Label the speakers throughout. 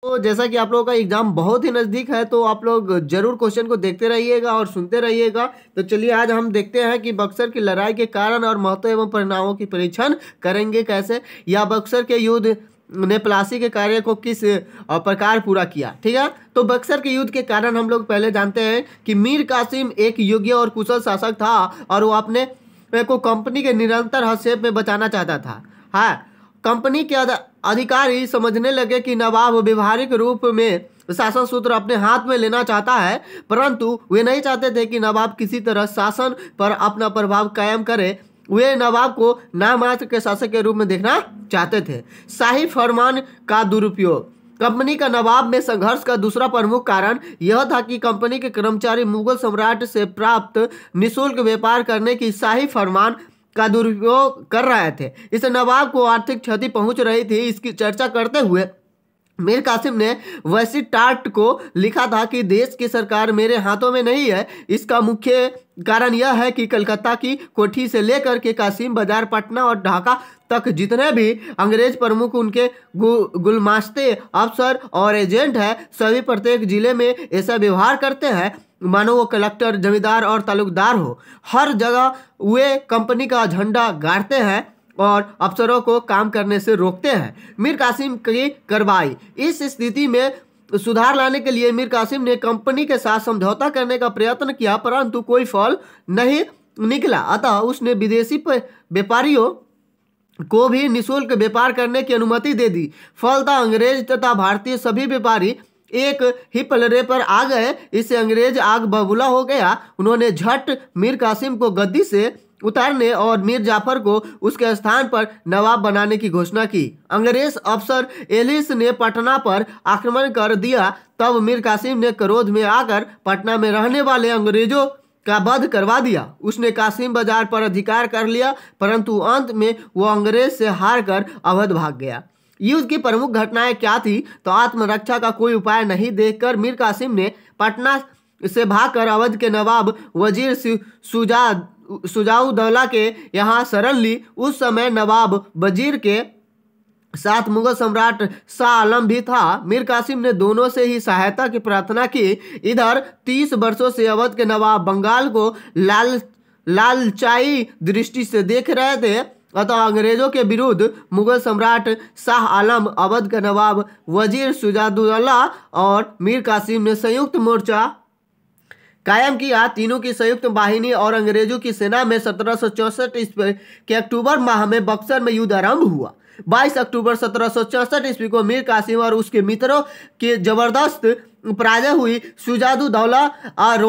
Speaker 1: तो जैसा कि आप लोगों का एग्जाम बहुत ही नज़दीक है, तो आप लोग जरूर क्वेश्चन को देखते रहिएगा और सुनते रहिएगा। तो चलिए आज हम देखते हैं कि बक्सर की लड़ाई के कारण और महत्व एवं परिणामों की परीक्षण करेंगे कैसे, या बक्सर के युद्ध ने प्लासी के कार्य को किस प्रकार पूरा किया। ठीक है, तो बक्सर के युद्ध के कारण हम लोग पहले जानते हैं कि मीर कासिम एक योग्य और कुशल शासक था और वो अपने को कंपनी के निरंतर हस्तक्षेप में बचाना चाहता था। हाँ, कंपनी के अधिकारी समझने लगे कि नवाब व्यवहारिक रूप में शासन सूत्र अपने हाथ में लेना चाहता है, परंतु वे नहीं चाहते थे कि नवाब किसी तरह शासन पर अपना प्रभाव कायम करे। वे नवाब को नामात्र के शासक के रूप में देखना चाहते थे। शाही फरमान का दुरुपयोग। कंपनी का नवाब में संघर्ष का दूसरा प्रमुख कारण यह था कि कंपनी के कर्मचारी मुगल सम्राट से प्राप्त निःशुल्क व्यापार करने की शाही फरमान का दुरुपयोग कर रहे थे। इससे नवाब को आर्थिक क्षति पहुंच रही थी। इसकी चर्चा करते हुए मीर कासिम ने वैसी टाट को लिखा था कि देश की सरकार मेरे हाथों में नहीं है। इसका मुख्य कारण यह है कि कलकत्ता की कोठी से लेकर के कासिम बाजार, पटना और ढाका तक जितने भी अंग्रेज प्रमुख, उनके गुलमास्ते, अफसर और एजेंट हैं, सभी प्रत्येक जिले में ऐसा व्यवहार करते हैं मानो वो कलेक्टर, जमींदार और तालुकदार हो। हर जगह वे कंपनी का झंडा गाड़ते हैं और अफसरों को काम करने से रोकते हैं। मीर कासिम की कार्रवाई। इस स्थिति में सुधार लाने के लिए मीर कासिम ने कंपनी के साथ समझौता करने का प्रयत्न किया, परंतु कोई फल नहीं निकला। अतः उसने विदेशी व्यापारियों को भी निःशुल्क व्यापार करने की अनुमति दे दी। फलतः अंग्रेज तथा भारतीय सभी व्यापारी एक ही पलड़े पर आ गए। इससे अंग्रेज आग बबूला हो गया। उन्होंने झट मीर कासिम को गद्दी से उतारने और मीर जाफर को उसके स्थान पर नवाब बनाने की घोषणा की। अंग्रेज अफसर एलिस ने पटना पर आक्रमण कर दिया। तब मीर कासिम ने क्रोध में आकर पटना में रहने वाले अंग्रेजों का वध करवा दिया। उसने कासिम बाजार पर अधिकार कर लिया, परंतु अंत में वो अंग्रेज से हार कर अवध भाग गया। युद्ध की प्रमुख घटनाएं क्या थी? तो आत्मरक्षा का कोई उपाय नहीं देखकर मीर कासिम ने पटना से भागकर अवध के नवाब वजीर शुजाउद्दौला के यहाँ शरण ली। उस समय नवाब वजीर के साथ मुगल सम्राट शाह आलम भी था। मीर कासिम ने दोनों से ही सहायता की प्रार्थना की। इधर 30 वर्षों से अवध के नवाब बंगाल को लालचाई दृष्टि से देख रहे थे। अतः अंग्रेजों के विरुद्ध मुगल सम्राट शाह आलम, अवध का नवाब वजीर शुजाउद्दौला और मीर कासिम ने संयुक्त मोर्चा कायम किया। तीनों की संयुक्त बाहिनी और अंग्रेजों की सेना में 1764 ईस्वी के अक्टूबर माह में बक्सर में युद्ध आरंभ हुआ। 22 अक्टूबर 1764 ईस्वी को मीर कासिम और उसके मित्रों की जबरदस्त पराजय हुई। शुजाउद्दौला और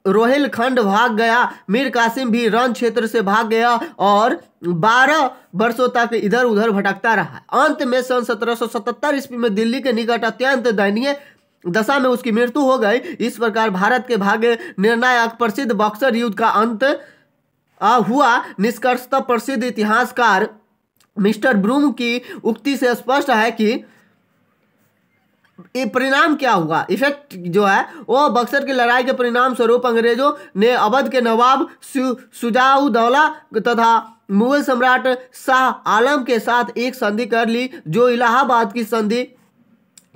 Speaker 1: रोहिलखंड भाग गया। मीर कासिम भी रण क्षेत्र से भाग गया और 12 वर्षों तक इधर उधर भटकता रहा। अंत में सन 1777 ईस्वी में दिल्ली के निकट अत्यंत दयनीय दशा में उसकी मृत्यु हो गई। इस प्रकार भारत के भाग्य निर्णायक प्रसिद्ध बक्सर युद्ध का अंत हुआ। निष्कर्षतः प्रसिद्ध इतिहासकार मिस्टर ब्रूम की उक्ति से स्पष्ट है कि परिणाम क्या हुआ। इफेक्ट जो है वो बक्सर की लड़ाई के परिणाम स्वरूप अंग्रेजों ने अवध के नवाब शुजाउद्दौला तथा मुगल सम्राट शाह आलम के साथ एक संधि कर ली, जो इलाहाबाद की संधि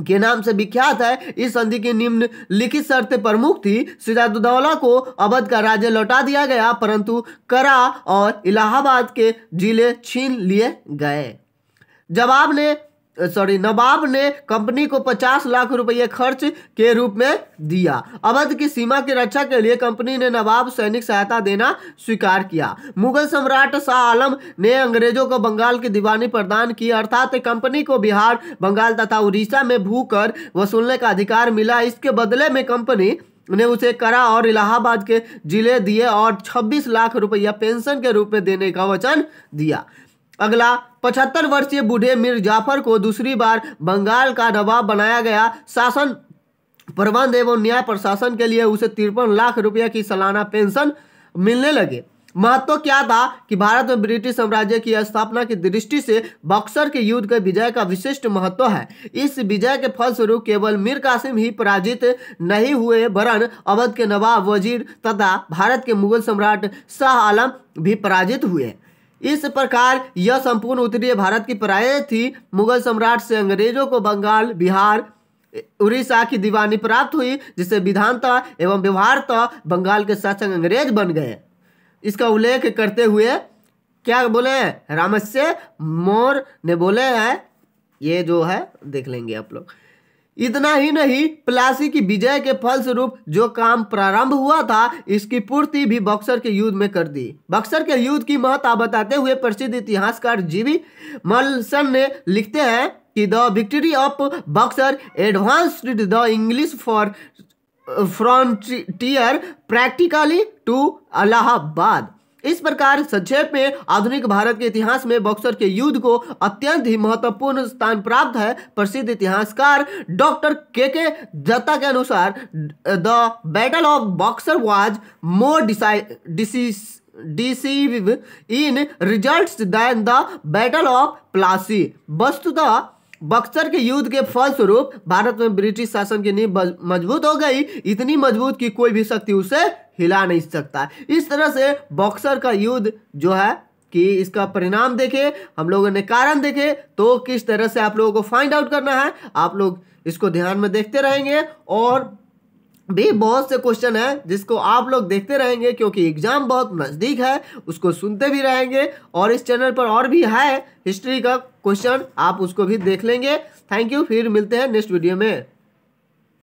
Speaker 1: के नाम से विख्यात है। इस संधि की निम्नलिखित शर्तें प्रमुख थी। शुजाउद्दौला को अवध का राज्य लौटा दिया गया, परंतु करा और इलाहाबाद के जिले छीन लिए गए। नवाब ने कंपनी को 50 लाख रुपये खर्च के रूप में दिया। अवध की सीमा की रक्षा के लिए कंपनी ने नवाब सैनिक सहायता देना स्वीकार किया। मुगल सम्राट शाह आलम ने अंग्रेजों को बंगाल की दीवानी प्रदान की, अर्थात कंपनी को बिहार, बंगाल तथा उड़ीसा में भू कर वसूलने का अधिकार मिला। इसके बदले में कंपनी ने उसे करा और इलाहाबाद के जिले दिए और 26 लाख रुपया पेंशन के रूप में देने का वचन दिया। अगला 75 वर्षीय बूढ़े मीर जाफर को दूसरी बार बंगाल का नवाब बनाया गया। शासन प्रबंध एवं न्याय प्रशासन के लिए उसे 53 लाख रुपया की सालाना पेंशन मिलने लगे। महत्व क्या था कि भारत में ब्रिटिश साम्राज्य की स्थापना की दृष्टि से बक्सर के युद्ध के विजय का विशिष्ट महत्व है। इस विजय के फलस्वरूप केवल मीर कासिम ही पराजित नहीं हुए, वरन अवध के नवाब वजीर तथा भारत के मुगल सम्राट शाह आलम भी पराजित हुए। इस प्रकार यह संपूर्ण उत्तरीय भारत की पराजय थी। मुगल सम्राट से अंग्रेजों को बंगाल, बिहार, उड़ीसा की दीवानी प्राप्त हुई, जिससे विधानतः एवं व्यवहारतः बंगाल के शासक अंग्रेज बन गए। इसका उल्लेख करते हुए क्या बोले हैं, रामस्य मोर ने बोले हैं, ये जो है देख लेंगे आप लोग। इतना ही नहीं, प्लासी की विजय के फलस्वरूप जो काम प्रारंभ हुआ था, इसकी पूर्ति भी बक्सर के युद्ध में कर दी। बक्सर के युद्ध की महत्ता बताते हुए प्रसिद्ध इतिहासकार जीवी मल्सन ने लिखते हैं कि the victory of Buxar advanced the English for frontier practically to Allahabad. इस प्रकार संक्षेप में आधुनिक भारत के इतिहास में बक्सर के युद्ध को अत्यंत ही महत्वपूर्ण स्थान प्राप्त है। प्रसिद्ध इतिहासकार डॉक्टर के दत्ता के अनुसार the battle of Buxar was more decisive in results than the battle of Plassey. वस्तुतः बक्सर के युद्ध के फलस्वरूप भारत में ब्रिटिश शासन की नींव मजबूत हो गई, इतनी मजबूत कि कोई भी शक्ति उसे हिला नहीं सकता। इस तरह से बक्सर का युद्ध जो है कि इसका परिणाम देखे, हम लोगों ने कारण देखे, तो किस तरह से आप लोगों को फाइंड आउट करना है, आप लोग इसको ध्यान में देखते रहेंगे। और भी बहुत से क्वेश्चन है जिसको आप लोग देखते रहेंगे, क्योंकि एग्जाम बहुत नज़दीक है, उसको सुनते भी रहेंगे। और इस चैनल पर और भी है हिस्ट्री का क्वेश्चन, आप उसको भी देख लेंगे। थैंक यू, फिर मिलते हैं नेक्स्ट वीडियो में।